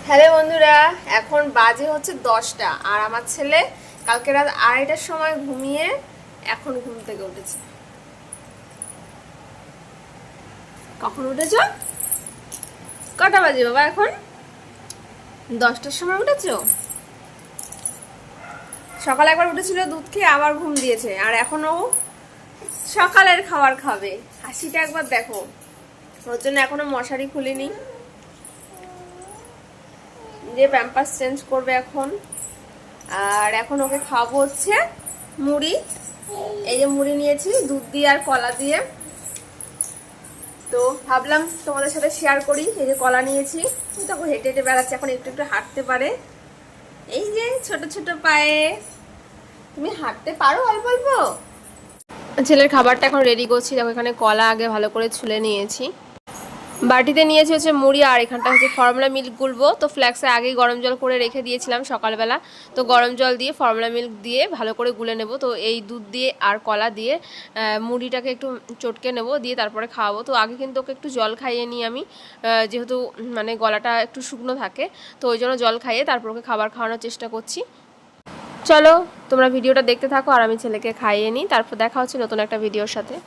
Hello বন্ধুরা, এখন বাজে হচ্ছে 10টা আর আমার ছেলে কালকে রাত 2:30টার সময় ঘুমিয়ে এখন ঘুম থেকে উঠেছে। কখন উঠেছো? কটা বাজে বাবা? এখন 10টার সময় উঠেছো? সকালে একবার উঠেছিল, দুধ খেয়ে আবার ঘুম দিয়েছে, আর এখনো সকালের খাবার খাবে। হাসিটা একবার দেখো। ওর জন্য এখনো মশারি খুলিনি, যে প্যাম্পাস চেঞ্জ করবে এখন। আর এখন ওকে খাওয়াবো হচ্ছে মুড়ি। এই যে মুড়ি নিয়েছি দুধ দিয়ে আর কলা দিয়ে, তো ভাবলাম তোমাদের সাথে শেয়ার করি। এই যে কলা নিয়েছি, দেখো হেঁটে হেঁটে বেড়াচ্ছে, এখন একটু একটু হাঁটতে পারে। এই যে ছোট ছোট পায়ে। তুমি হাঁটতে পারো অল্প অল্প? ছেলের খাবারটা এখন রেডি করছি। দেখো এখানে কলা আগে ভালো করে ছুলে নিয়েছি, বাটিতে নিয়েছি হচ্ছে মুড়ি, আর এখানটা হচ্ছে ফর্মুলা মিল্ক গুলবো। তো ফ্ল্যাক্সে আগেই গরম জল করে রেখে দিয়েছিলাম সকালবেলা, তো গরম জল দিয়ে ফর্মুলা মিল্ক দিয়ে ভালো করে গুলে নেব। তো এই দুধ দিয়ে আর কলা দিয়ে মুড়িটাকে একটু চটকে নেব, দিয়ে তারপরে খাওয়াবো। তো আগে কিন্তু ওকে একটু জল খাইয়ে নিই আমি, যেহেতু মানে গলাটা একটু শুকনো থাকে, তো ওই জন্য জল খাইয়ে তারপর ওকে খাবার খাওয়ানোর চেষ্টা করছি। চলো তোমরা ভিডিওটা দেখতে থাকো আর আমি ছেলেকে খাইয়ে নিই, তারপর দেখা হচ্ছে নতুন একটা ভিডিওর সাথে।